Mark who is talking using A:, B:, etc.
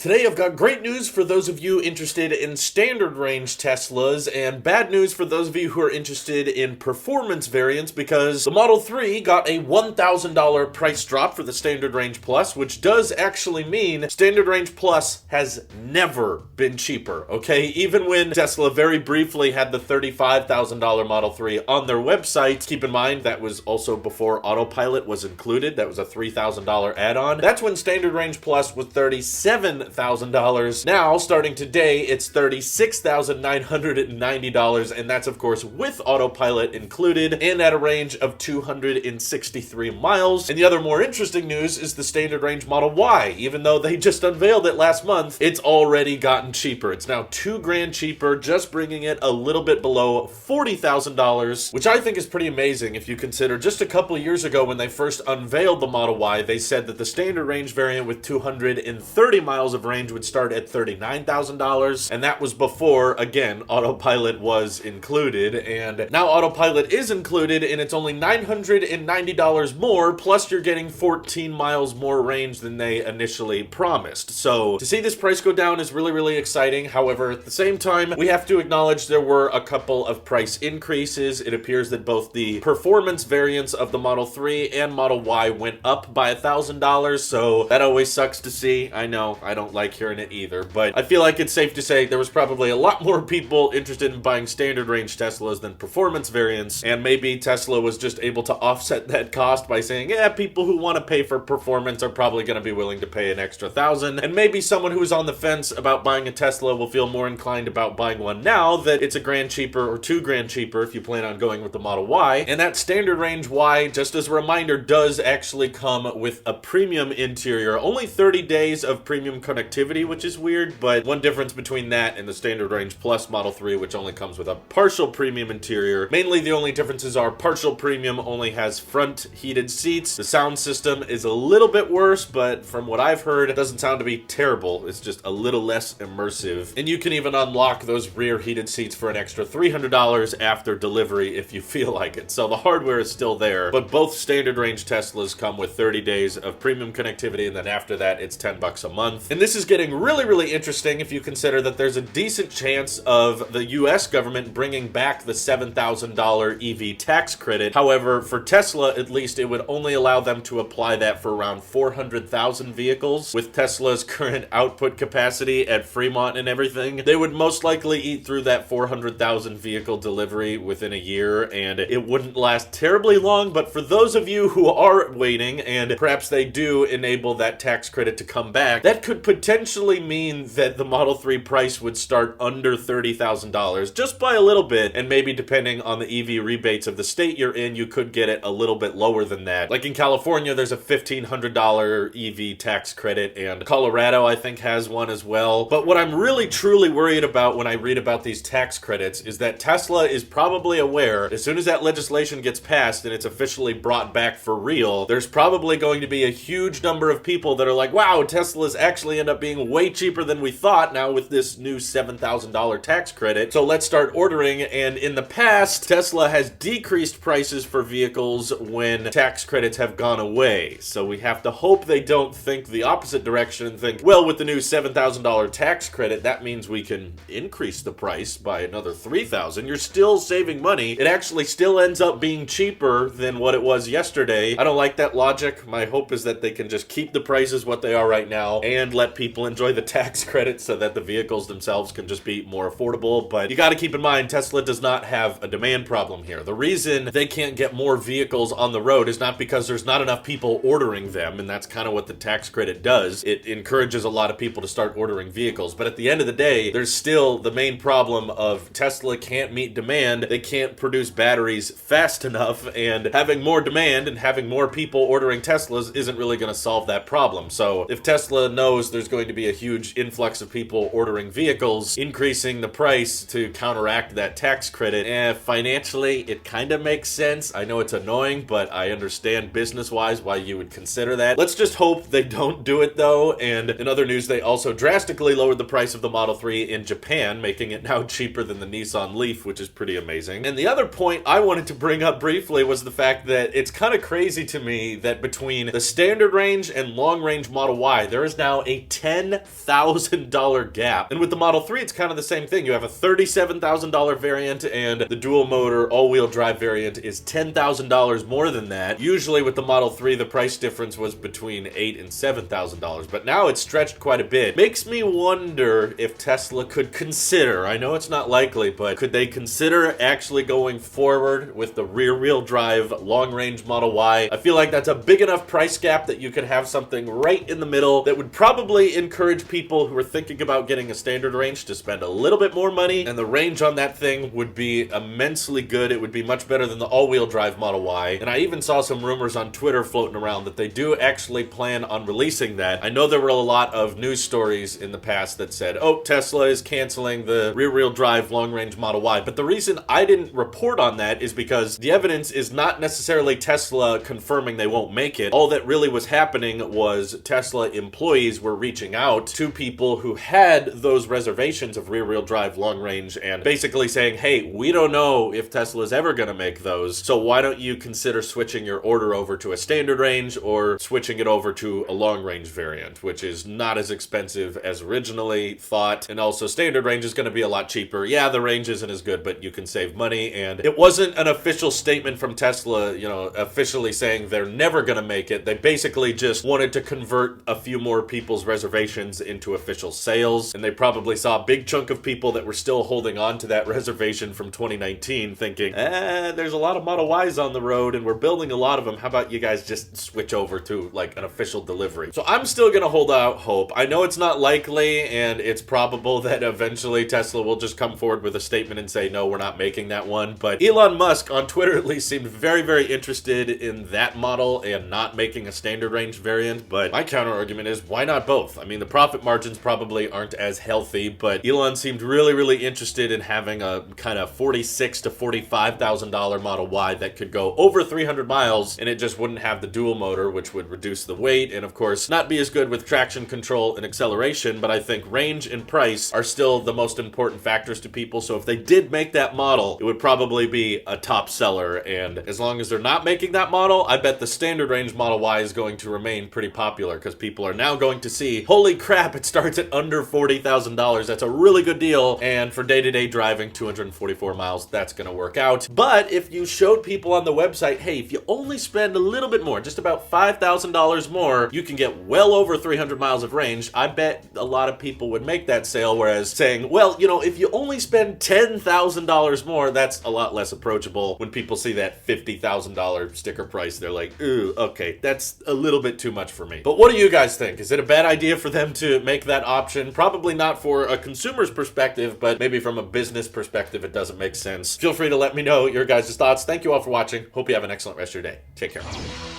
A: Today I've got great news for those of you interested in standard range Teslas and bad news for those of you who are interested in performance variants because the Model 3 got a $1,000 price drop for the Standard Range Plus, which does actually mean Standard Range Plus has never been cheaper, okay? Even when Tesla very briefly had the $35,000 Model 3 on their website, keep in mind that was also before Autopilot was included. That was a $3,000 add-on. That's when Standard Range Plus was $37,000. Now, starting today, it's $36,990, and that's of course with Autopilot included and at a range of 263 miles. And the other more interesting news is the Standard Range Model Y. Even though they just unveiled it last month, it's already gotten cheaper. It's now $2,000 cheaper, just bringing it a little bit below $40,000, which I think is pretty amazing if you consider just a couple years ago when they first unveiled the Model Y, they said that the standard range variant with 230 miles of range would start at $39,000, and that was before, again, Autopilot was included, and now Autopilot is included, and it's only $990 more, plus you're getting 14 miles more range than they initially promised. So, to see this price go down is really, really exciting. However, at the same time, we have to acknowledge there were a couple of price increases. It appears that both the performance variants of the Model 3 and Model Y went up by $1,000, so that always sucks to see. I know, I don't like hearing it either, but I feel like it's safe to say there was probably a lot more people interested in buying standard range Teslas than performance variants, and maybe Tesla was just able to offset that cost by saying, yeah, people who want to pay for performance are probably going to be willing to pay an extra $1,000, and maybe someone who's on the fence about buying a Tesla will feel more inclined about buying one now that it's $1,000 cheaper or $2,000 cheaper if you plan on going with the Model Y. And that standard range Y, just as a reminder, does actually come with a premium interior. Only 30 days of premium connectivity, which is weird, but one difference between that and the Standard Range Plus Model 3, which only comes with a partial premium interior. Mainly the only differences are partial premium only has front heated seats. The sound system is a little bit worse, but from what I've heard, it doesn't sound to be terrible. It's just a little less immersive. And you can even unlock those rear heated seats for an extra $300 after delivery if you feel like it. So the hardware is still there, but both Standard Range Teslas come with 30 days of premium connectivity, and then after that, it's $10 a month. And this is getting really interesting if you consider that there's a decent chance of the US government bringing back the $7,000 EV tax credit. However, for Tesla, at least, it would only allow them to apply that for around 400,000 vehicles. With Tesla's current output capacity at Fremont and everything, they would most likely eat through that 400,000 vehicle delivery within a year, and it wouldn't last terribly long. But for those of you who are waiting, and perhaps they do enable that tax credit to come back, that could potentially mean that the Model 3 price would start under $30,000 just by a little bit, and maybe depending on the EV rebates of the state you're in, you could get it a little bit lower than that. Like in California, there's a $1,500 EV tax credit, and Colorado, I think, has one as well. But what I'm really truly worried about when I read about these tax credits is that Tesla is probably aware as soon as that legislation gets passed and it's officially brought back for real, there's probably going to be a huge number of people that are like, wow, Tesla's actually end up being way cheaper than we thought now with this new $7,000 tax credit. So let's start ordering. And in the past, Tesla has decreased prices for vehicles when tax credits have gone away. So we have to hope they don't think the opposite direction and think, well, with the new $7,000 tax credit, that means we can increase the price by another $3,000. You're still saving money. It actually still ends up being cheaper than what it was yesterday. I don't like that logic. My hope is that they can just keep the prices what they are right now and let people enjoy the tax credit so that the vehicles themselves can just be more affordable. But you got to keep in mind, Tesla does not have a demand problem here. The reason they can't get more vehicles on the road is not because there's not enough people ordering them, and that's kind of what the tax credit does. It encourages a lot of people to start ordering vehicles. But at the end of the day, there's still the main problem of Tesla can't meet demand. They can't produce batteries fast enough, and having more demand and having more people ordering Teslas isn't really going to solve that problem. So if Tesla knows there's going to be a huge influx of people ordering vehicles, increasing the price to counteract that tax credit, financially, it kind of makes sense. I know it's annoying, but I understand business-wise why you would consider that. Let's just hope they don't do it, though. And in other news, they also drastically lowered the price of the Model 3 in Japan, making it now cheaper than the Nissan Leaf, which is pretty amazing. And the other point I wanted to bring up briefly was the fact that it's kind of crazy to me that between the standard range and long range Model Y, there is now a $10,000 gap. And with the Model 3, it's kind of the same thing. You have a $37,000 variant, and the dual motor all-wheel drive variant is $10,000 more than that. Usually with the Model 3, the price difference was between $8,000 and $7,000, but now it's stretched quite a bit. Makes me wonder if Tesla could consider, I know it's not likely, but could they consider actually going forward with the rear-wheel drive long-range Model Y? I feel like that's a big enough price gap that you could have something right in the middle that would probably encourage people who are thinking about getting a standard range to spend a little bit more money, and the range on that thing would be immensely good. It would be much better than the all-wheel drive Model Y. And I even saw some rumors on Twitter floating around that they do actually plan on releasing that. I know there were a lot of news stories in the past that said, oh, Tesla is canceling the rear-wheel drive long-range Model Y. But the reason I didn't report on that is because the evidence is not necessarily Tesla confirming they won't make it. All that really was happening was Tesla employees were reaching out to people who had those reservations of rear-wheel drive long-range and basically saying, hey, we don't know if Tesla's ever going to make those, so why don't you consider switching your order over to a standard range or switching it over to a long-range variant, which is not as expensive as originally thought, and also standard range is going to be a lot cheaper. Yeah, the range isn't as good, but you can save money, and it wasn't an official statement from Tesla, officially saying they're never going to make it. They basically just wanted to convert a few more people's reservations into official sales, and they probably saw a big chunk of people that were still holding on to that reservation from 2019 thinking, there's a lot of Model Ys on the road and we're building a lot of them. How about you guys just switch over to like an official delivery? So I'm still gonna hold out hope. I know it's not likely, and it's probable that eventually Tesla will just come forward with a statement and say, no, we're not making that one. But Elon Musk, on Twitter at least, seemed very, very interested in that model and not making a standard range variant. But my counter argument is, why not both? I mean, the profit margins probably aren't as healthy, but Elon seemed really, really interested in having a kind of $46,000 to $45,000 Model Y that could go over 300 miles, and it just wouldn't have the dual motor, which would reduce the weight and of course not be as good with traction control and acceleration. But I think range and price are still the most important factors to people, so if they did make that model, it would probably be a top seller. And as long as they're not making that model, I bet the standard range Model Y is going to remain pretty popular because people are now going to see, holy crap, it starts at under $40,000. That's a really good deal, and for day-to-day driving, 244 miles, that's gonna work out. But if you showed people on the website, hey, if you only spend a little bit more, just about $5,000 more, you can get well over 300 miles of range, I bet a lot of people would make that sale. Whereas saying, well, if you only spend $10,000 more, that's a lot less approachable. When people see that $50,000 sticker price, they're like, ooh, okay, that's a little bit too much for me. But what do you guys think? Is it a bad idea for them to make that option? Probably not for a consumer's perspective, but maybe from a business perspective, it doesn't make sense. Feel free to let me know your guys' thoughts. Thank you all for watching. Hope you have an excellent rest of your day. Take care.